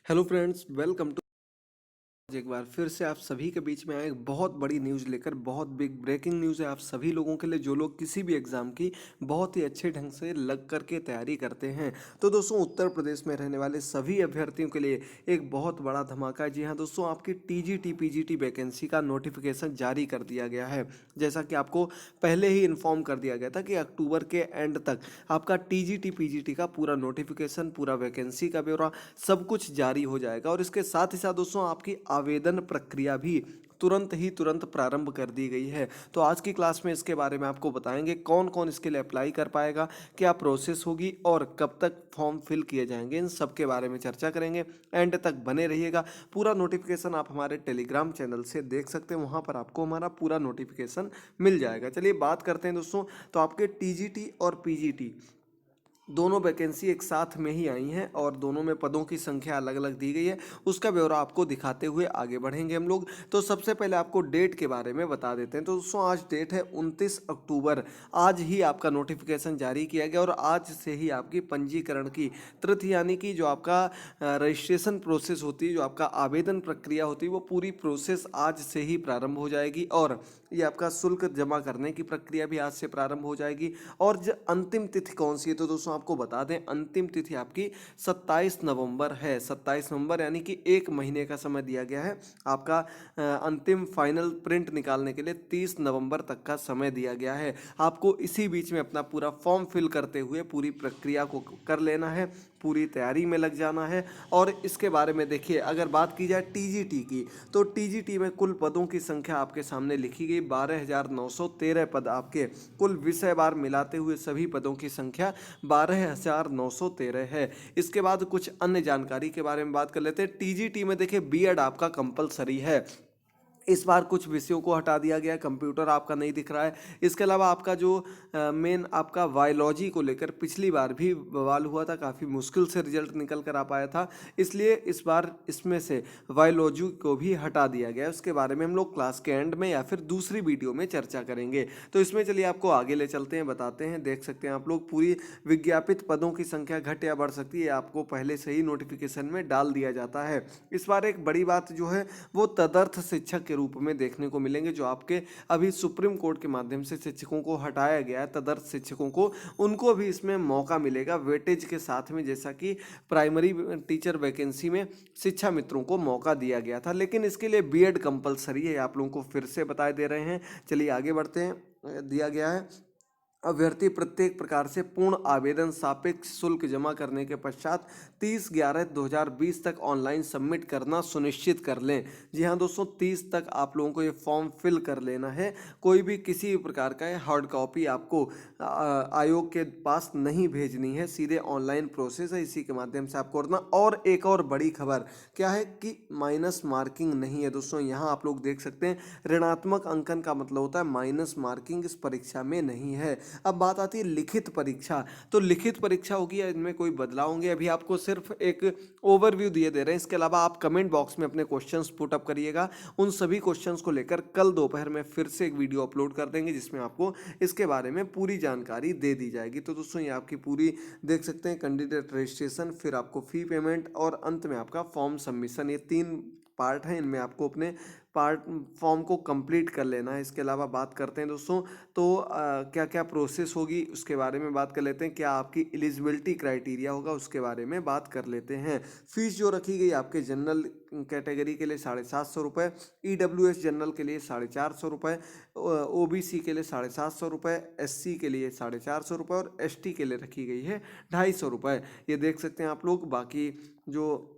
Hello friends, welcome to एक बार फिर से आप सभी के बीच में आए एक बहुत बड़ी न्यूज़ लेकर। बहुत बिग ब्रेकिंग न्यूज़ है आप सभी लोगों के लिए जो लोग किसी भी एग्ज़ाम की बहुत ही अच्छे ढंग से लग करके तैयारी करते हैं। तो दोस्तों, उत्तर प्रदेश में रहने वाले सभी अभ्यर्थियों के लिए एक बहुत बड़ा धमाका है। जी हाँ दोस्तों, आपकी टीजीटी पीजीटी वैकेंसी का नोटिफिकेशन जारी कर दिया गया है। जैसा कि आपको पहले ही इन्फॉर्म कर दिया गया था कि अक्टूबर के एंड तक आपका टीजीटी पीजीटी का पूरा नोटिफिकेशन, पूरा वैकेंसी का ब्यौरा सब कुछ जारी हो जाएगा। और इसके साथ ही साथ दोस्तों, आपकी आवेदन प्रक्रिया भी तुरंत प्रारंभ कर दी गई है। तो आज की क्लास में इसके बारे में आपको बताएंगे कौन कौन इसके लिए अप्लाई कर पाएगा, क्या प्रोसेस होगी और कब तक फॉर्म फिल किए जाएंगे, इन सब के बारे में चर्चा करेंगे। एंड तक बने रहिएगा। पूरा नोटिफिकेशन आप हमारे टेलीग्राम चैनल से देख सकते हैं, वहाँ पर आपको हमारा पूरा नोटिफिकेशन मिल जाएगा। चलिए बात करते हैं दोस्तों। तो आपके टीजीटी और पीजीटी दोनों वैकेंसी एक साथ में ही आई हैं और दोनों में पदों की संख्या अलग अलग दी गई है। उसका ब्यौरा आपको दिखाते हुए आगे बढ़ेंगे हम लोग। तो सबसे पहले आपको डेट के बारे में बता देते हैं। तो दोस्तों, आज डेट है 29 अक्टूबर। आज ही आपका नोटिफिकेशन जारी किया गया और आज से ही आपकी पंजीकरण की तिथि, यानी कि जो आपका रजिस्ट्रेशन प्रोसेस होती है, जो आपका आवेदन प्रक्रिया होती है, वो पूरी प्रोसेस आज से ही प्रारंभ हो जाएगी। और ये आपका शुल्क जमा करने की प्रक्रिया भी आज से प्रारंभ हो जाएगी। और जो अंतिम तिथि कौन सी है, तो दोस्तों आपको बता दें, अंतिम तिथि आपकी 27 नवंबर है। 27 नवंबर यानी कि एक महीने का समय दिया गया है। आपका अंतिम फाइनल प्रिंट निकालने के लिए 30 नवंबर तक का समय दिया गया है। आपको इसी बीच में अपना पूरा फॉर्म फिल करते हुए पूरी प्रक्रिया को कर लेना है, पूरी तैयारी में लग जाना है। और इसके बारे में देखिए, अगर बात की जाए टीजीटी की, तो टीजीटी में कुल पदों की संख्या आपके सामने लिखी गई 12,913 पद। आपके कुल विषय वार मिलाते हुए सभी पदों की संख्या 12,913 है। इसके बाद कुछ अन्य जानकारी के बारे में बात कर लेते हैं। टीजीटी में देखिए, बीएड आपका कंपलसरी है। इस बार कुछ विषयों को हटा दिया गया है, कंप्यूटर आपका नहीं दिख रहा है। इसके अलावा आपका जो मेन आपका बायोलॉजी को लेकर पिछली बार भी बवाल हुआ था, काफ़ी मुश्किल से रिजल्ट निकल कर आ पाया था, इसलिए इस बार इसमें से बायोलॉजी को भी हटा दिया गया है। उसके बारे में हम लोग क्लास के एंड में या फिर दूसरी वीडियो में चर्चा करेंगे। तो इसमें चलिए आपको आगे ले चलते हैं, बताते हैं। देख सकते हैं आप लोग, पूरी विज्ञापित पदों की संख्या घट या बढ़ सकती है, आपको पहले से ही नोटिफिकेशन में डाल दिया जाता है। इस बार एक बड़ी बात जो है वो तदर्थ शिक्षक के रूप में देखने को मिलेंगे, जो आपके अभी सुप्रीम कोर्ट के माध्यम से शिक्षकों को हटाया गया है, तदर्थ शिक्षकों को, उनको भी इसमें मौका मिलेगा वेटेज के साथ में, जैसा कि प्राइमरी टीचर वैकेंसी में शिक्षा मित्रों को मौका दिया गया था। लेकिन इसके लिए बीएड कंपलसरी है, आप लोगों को फिर से बता दे रहे हैं। चलिए आगे बढ़ते हैं। दिया गया है, अभ्यर्थी प्रत्येक प्रकार से पूर्ण आवेदन सापेक्ष शुल्क जमा करने के पश्चात 30/11/2020 तक ऑनलाइन सबमिट करना सुनिश्चित कर लें। जी हाँ दोस्तों, 30 तक आप लोगों को ये फॉर्म फिल कर लेना है। कोई भी किसी भी प्रकार का हार्ड कॉपी आपको आयोग के पास नहीं भेजनी है, सीधे ऑनलाइन प्रोसेस है, इसी के माध्यम से आपको करना। और एक और बड़ी खबर क्या है कि माइनस मार्किंग नहीं है दोस्तों। यहाँ आप लोग देख सकते हैं, ऋणात्मक अंकन का मतलब होता है माइनस मार्किंग इस परीक्षा में नहीं है। अब बात आती है लिखित परीक्षा। तो लिखित परीक्षा होगी या इनमें कोई बदलाव होंगे, अभी आपको सिर्फ एक ओवरव्यू दिए दे रहे हैं। इसके अलावा आप कमेंट बॉक्स में अपने क्वेश्चंस पुट अप करिएगा। उन सभी क्वेश्चंस को लेकर कल दोपहर में फिर से एक वीडियो अपलोड कर देंगे, जिसमें आपको इसके बारे में पूरी जानकारी दे दी जाएगी। तो दोस्तों, ये आपकी पूरी देख सकते हैं, कैंडिडेट रजिस्ट्रेशन, फिर आपको फी पेमेंट और अंत में आपका फॉर्म सबमिशन, ये 3 पार्ट हैं। इनमें आपको अपने पार्ट फॉर्म को कंप्लीट कर लेना है। इसके अलावा बात करते हैं दोस्तों, तो क्या क्या प्रोसेस होगी उसके बारे में बात कर लेते हैं। क्या आपकी एलिजिबिलिटी क्राइटेरिया होगा उसके बारे में बात कर लेते हैं। फीस जो रखी गई आपके जनरल कैटेगरी के लिए 750 रुपये, ईडब्ल्यूएस जनरल के लिए 450 रुपये, ओबीसी के लिए 750 रुपये, एससी के लिए 450 रुपये और एसटी के लिए रखी गई है 250 रुपये। ये देख सकते हैं आप लोग। बाकी जो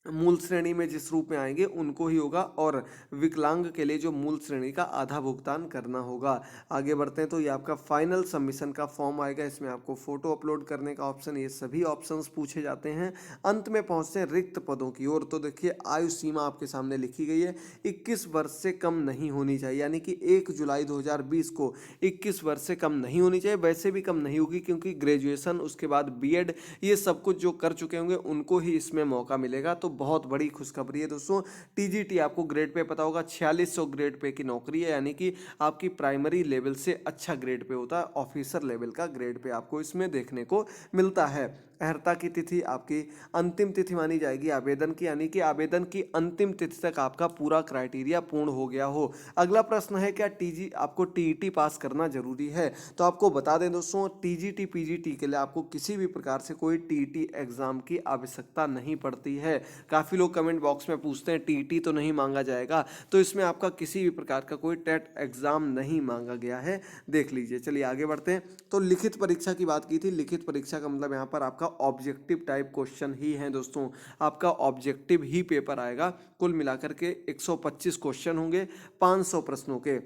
मूल श्रेणी में जिस रूप में आएंगे उनको ही होगा, और विकलांग के लिए जो मूल श्रेणी का आधा भुगतान करना होगा। आगे बढ़ते हैं, तो ये आपका फाइनल सबमिशन का फॉर्म आएगा। इसमें आपको फोटो अपलोड करने का ऑप्शन, ये सभी ऑप्शंस पूछे जाते हैं। अंत में पहुंचते हैं रिक्त पदों की ओर। तो देखिए, आयु सीमा आपके सामने लिखी गई है, 21 वर्ष से कम नहीं होनी चाहिए, यानी कि 1 जुलाई 2020 को 21 वर्ष से कम नहीं होनी चाहिए। वैसे भी कम नहीं होगी, क्योंकि ग्रेजुएशन, उसके बाद बीएड, ये सब कुछ जो कर चुके होंगे उनको ही इसमें मौका मिलेगा। तो बहुत बड़ी खुशखबरी है दोस्तों। टीजीटी आपको ग्रेड पे पता होगा 4600 ग्रेड पे की नौकरी है, यानी कि आपकी प्राइमरी लेवल से अच्छा ग्रेड पे होता है, ऑफिसर लेवल का ग्रेड पे आपको इसमें देखने को मिलता है। अर्हता की तिथि आपकी अंतिम तिथि मानी जाएगी आवेदन की, यानी कि आवेदन की अंतिम तिथि तक आपका पूरा क्राइटेरिया पूर्ण हो गया हो। अगला प्रश्न है, क्या टीजी आपको टीईटी पास करना जरूरी है? तो आपको बता दें दोस्तों, टीजीटी पीजीटी के लिए आपको किसी भी प्रकार से कोई टीईटी एग्जाम की आवश्यकता नहीं पड़ती है। काफ़ी लोग कमेंट बॉक्स में पूछते हैं टीईटी तो नहीं मांगा जाएगा, तो इसमें आपका किसी भी प्रकार का कोई टेट एग्जाम नहीं मांगा गया है, देख लीजिए। चलिए आगे बढ़ते हैं। तो लिखित परीक्षा की बात की थी, लिखित परीक्षा का मतलब यहाँ पर आपका ऑब्जेक्टिव टाइप क्वेश्चन ही है दोस्तों, आपका ऑब्जेक्टिव ही पेपर आएगा। कुल मिलाकर के 125 क्वेश्चन होंगे, 500 प्रश्नों के,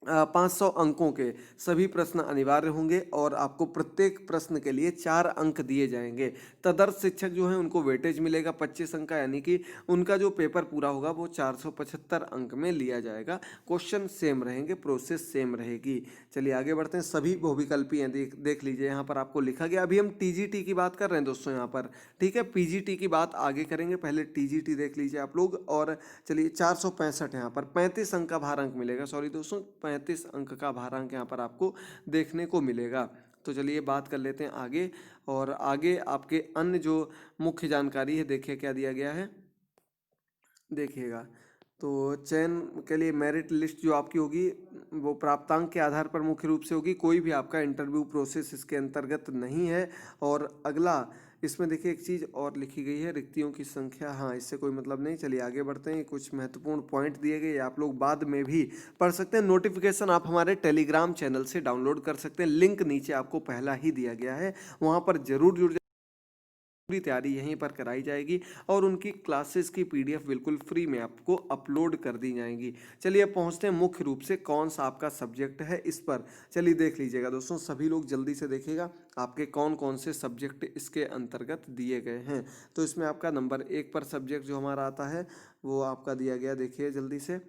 500 अंकों के सभी प्रश्न अनिवार्य होंगे और आपको प्रत्येक प्रश्न के लिए 4 अंक दिए जाएंगे। तदर्थ शिक्षक जो है उनको वेटेज मिलेगा 25 अंक का, यानी कि उनका जो पेपर पूरा होगा वो 475 अंक में लिया जाएगा। क्वेश्चन सेम रहेंगे, प्रोसेस सेम रहेगी। चलिए आगे बढ़ते हैं। सभी बहुविकल्पी हैं, देख लीजिए यहाँ पर आपको लिखा गया। अभी हम टीजीटी की बात कर रहे हैं दोस्तों यहाँ पर, ठीक है। पीजीटी की बात आगे करेंगे, पहले टीजीटी देख लीजिए आप लोग। और चलिए 465 यहाँ पर 35 अंक का भारांक मिलेगा, सॉरी दोस्तों 35 अंक का भारांक यहाँ पर आपको देखने को मिलेगा। तो चलिए बात कर लेते हैं आगे, और आगे आपके अन्य जो मुख्य जानकारी है देखिए क्या दिया गया है, देखिएगा। तो चयन के लिए मेरिट लिस्ट जो आपकी होगी वो प्राप्तांक के आधार पर मुख्य रूप से होगी, कोई भी आपका इंटरव्यू प्रोसेस इसके अंतर्गत नहीं है। और अगला इसमें देखिए एक चीज़ और लिखी गई है, रिक्तियों की संख्या, हाँ इससे कोई मतलब नहीं। चलिए आगे बढ़ते हैं। कुछ महत्वपूर्ण पॉइंट दिए गए, आप लोग बाद में भी पढ़ सकते हैं। नोटिफिकेशन आप हमारे टेलीग्राम चैनल से डाउनलोड कर सकते हैं, लिंक नीचे आपको पहला ही दिया गया है, वहाँ पर जरूर जुड़ पूरी तैयारी यहीं पर कराई जाएगी और उनकी क्लासेस की पीडीएफ बिल्कुल फ्री में आपको अपलोड कर दी जाएंगी। चलिए पहुंचते हैं मुख्य रूप से कौन सा आपका सब्जेक्ट है इस पर। चलिए देख लीजिएगा दोस्तों, सभी लोग जल्दी से देखिएगा आपके कौन कौन से सब्जेक्ट इसके अंतर्गत दिए गए हैं। तो इसमें आपका नंबर 1 पर सब्जेक्ट जो हमारा आता है वो आपका दिया गया, देखिए जल्दी से।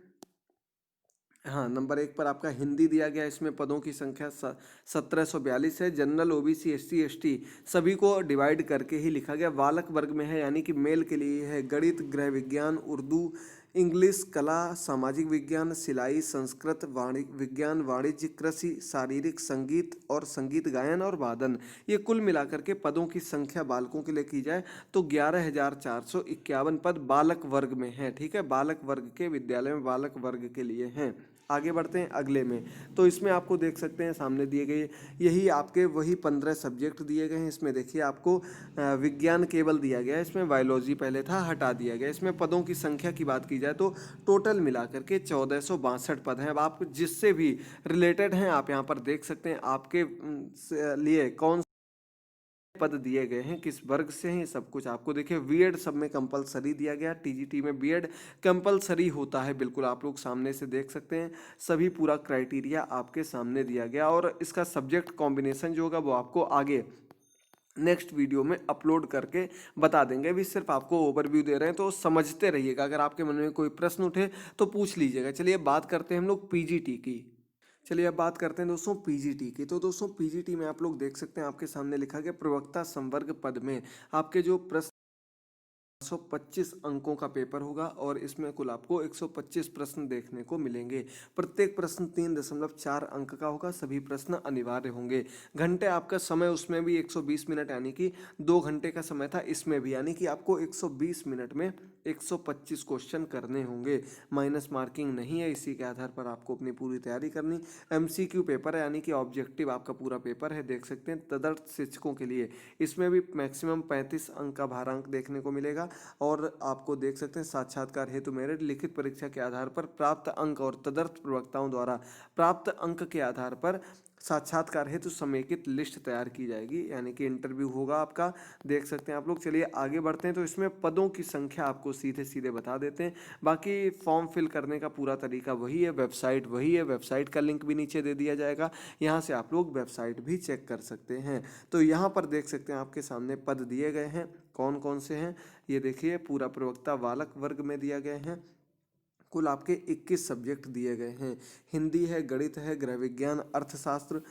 हाँ, नंबर 1 पर आपका हिंदी दिया गया, इसमें पदों की संख्या 1742 है। जनरल, ओबीसी, एससी, एसटी सभी को डिवाइड करके ही लिखा गया। बालक वर्ग में है, यानी कि मेल के लिए है गणित, गृह विज्ञान, उर्दू, इंग्लिश, कला, सामाजिक विज्ञान, सिलाई, संस्कृत, विज्ञान, वाणिज्य, कृषि, शारीरिक, संगीत और संगीत गायन और वादन। ये कुल मिलाकर के पदों की संख्या बालकों के लिए की जाए तो 11,451 पद बालक वर्ग में है, ठीक है। बालक वर्ग के विद्यालय में बालक वर्ग के लिए हैं। आगे बढ़ते हैं अगले में। तो इसमें आपको देख सकते हैं सामने दिए गए यही आपके वही 15 सब्जेक्ट दिए गए हैं। इसमें देखिए आपको विज्ञान केवल दिया गया है, इसमें बायोलॉजी पहले था हटा दिया गया। इसमें पदों की संख्या की बात की जाए तो टोटल मिलाकर के 1462 पद हैं। अब आप जिससे भी रिलेटेड हैं आप यहाँ पर देख सकते हैं आपके लिए कौन पद दिए गए हैं, किस वर्ग से हैं, सब कुछ आपको देखिए। बीएड सब में कंपलसरी दिया गया, टीजीटी में बीएड कंपलसरी होता है, बिल्कुल आप लोग सामने से देख सकते हैं। सभी पूरा क्राइटेरिया आपके सामने दिया गया और इसका सब्जेक्ट कॉम्बिनेशन जो होगा वो आपको आगे नेक्स्ट वीडियो में अपलोड करके बता देंगे। अभी सिर्फ आपको ओवरव्यू दे रहे हैं तो समझते रहिएगा, अगर आपके मन में कोई प्रश्न उठे तो पूछ लीजिएगा। चलिए बात करते हैं हम लोग पीजीटी की। चलिए अब बात करते हैं दोस्तों पीजीटी की। तो दोस्तों पीजीटी में आप लोग देख सकते हैं आपके सामने लिखा गया प्रवक्ता संवर्ग पद में आपके जो प्रश्न 125 अंकों का पेपर होगा और इसमें कुल आपको 125 प्रश्न देखने को मिलेंगे। प्रत्येक प्रश्न 3.4 अंक का होगा, सभी प्रश्न अनिवार्य होंगे। घंटे आपका समय उसमें भी 120 मिनट, यानी कि 2 घंटे का समय था इसमें भी, यानी कि आपको 120 मिनट में 125 क्वेश्चन करने होंगे। माइनस मार्किंग नहीं है, इसी के आधार पर आपको अपनी पूरी तैयारी करनी। एमसीक्यू पेपर है, यानी कि ऑब्जेक्टिव आपका पूरा पेपर है, देख सकते हैं। तदर्थ शिक्षकों के लिए इसमें भी मैक्सिमम 35 अंक का भारांक देखने को मिलेगा। और आपको देख सकते हैं साक्षात्कार हेतु मेरिट लिखित परीक्षा के आधार पर प्राप्त अंक और तदर्थ प्रवक्ताओं द्वारा प्राप्त अंक के आधार पर साक्षात्कार हेतु समेकित लिस्ट तैयार की जाएगी, यानी कि इंटरव्यू होगा आपका, देख सकते हैं आप लोग। चलिए आगे बढ़ते हैं। तो इसमें पदों की संख्या आपको सीधे सीधे बता देते हैं, बाकी फॉर्म फिल करने का पूरा तरीका वही है, वेबसाइट वही है, वेबसाइट का लिंक भी नीचे दे दिया जाएगा, यहाँ से आप लोग वेबसाइट भी चेक कर सकते हैं। तो यहाँ पर देख सकते हैं आपके सामने पद दिए गए हैं, कौन कौन से हैं ये देखिए। पूरा प्रवक्ता बालक वर्ग में दिया गए हैं, कुल आपके 21 सब्जेक्ट दिए गए हैं। हिंदी है, गणित है, गृह विज्ञान, अर्थशास्त्र,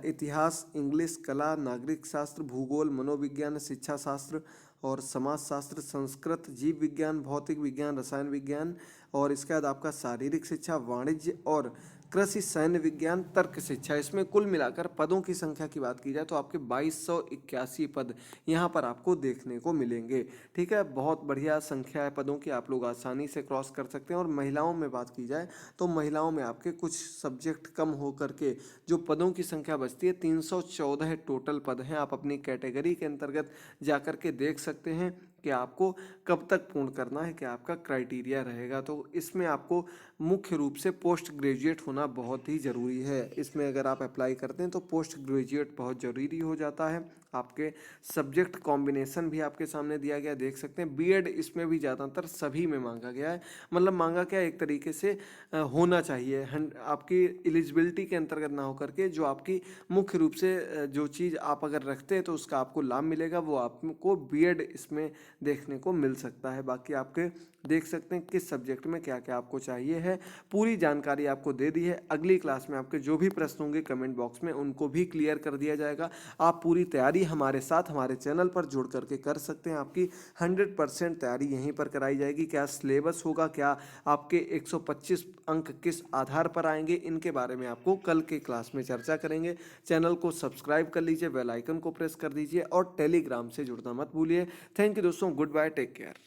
इतिहास, इंग्लिश, कला, नागरिक शास्त्र, भूगोल, मनोविज्ञान, शिक्षा शास्त्र और समाज शास्त्र, संस्कृत, जीव विज्ञान, भौतिक विज्ञान, रसायन विज्ञान और इसके बाद आपका शारीरिक शिक्षा, वाणिज्य और कृषि, सैन्य विज्ञान, तर्क शिक्षा। इसमें कुल मिलाकर पदों की संख्या की बात की जाए तो आपके 2281 पद यहाँ पर आपको देखने को मिलेंगे। ठीक है, बहुत बढ़िया संख्या है पदों की, आप लोग आसानी से क्रॉस कर सकते हैं। और महिलाओं में बात की जाए तो महिलाओं में आपके कुछ सब्जेक्ट कम हो करके जो पदों की संख्या बचती है 314 टोटल पद हैं। आप अपनी कैटेगरी के अंतर्गत जाकर के देख सकते हैं कि आपको कब तक पूर्ण करना है, क्या आपका क्राइटेरिया रहेगा। तो इसमें आपको मुख्य रूप से पोस्ट ग्रेजुएट होना बहुत ही ज़रूरी है। इसमें अगर आप अप्लाई करते हैं तो पोस्ट ग्रेजुएट बहुत ज़रूरी हो जाता है। आपके सब्जेक्ट कॉम्बिनेशन भी आपके सामने दिया गया, देख सकते हैं। बीएड इसमें भी ज़्यादातर सभी में मांगा गया है, मतलब मांगा क्या, एक तरीके से होना चाहिए। आपकी एलिजिबिलिटी के अंतर्गत ना होकर के जो आपकी मुख्य रूप से जो चीज़ आप अगर रखते हैं तो उसका आपको लाभ मिलेगा, वो आपको बीएड इसमें देखने को मिल सकता है। बाकी आपके देख सकते हैं किस सब्जेक्ट में क्या क्या आपको चाहिए है, पूरी जानकारी आपको दे दी है। अगली क्लास में आपके जो भी प्रश्न होंगे कमेंट बॉक्स में उनको भी क्लियर कर दिया जाएगा। आप पूरी तैयारी हमारे साथ हमारे चैनल पर जुड़ करके कर सकते हैं। आपकी 100% तैयारी यहीं पर कराई जाएगी। क्या सिलेबस होगा, क्या आपके 125 अंक किस आधार पर आएंगे, इनके बारे में आपको कल के क्लास में चर्चा करेंगे। चैनल को सब्सक्राइब कर लीजिए, बेल आइकन को प्रेस कर दीजिए और टेलीग्राम से जुड़ना मत भूलिए। थैंक यू दोस्तों, गुड बाय, टेक केयर।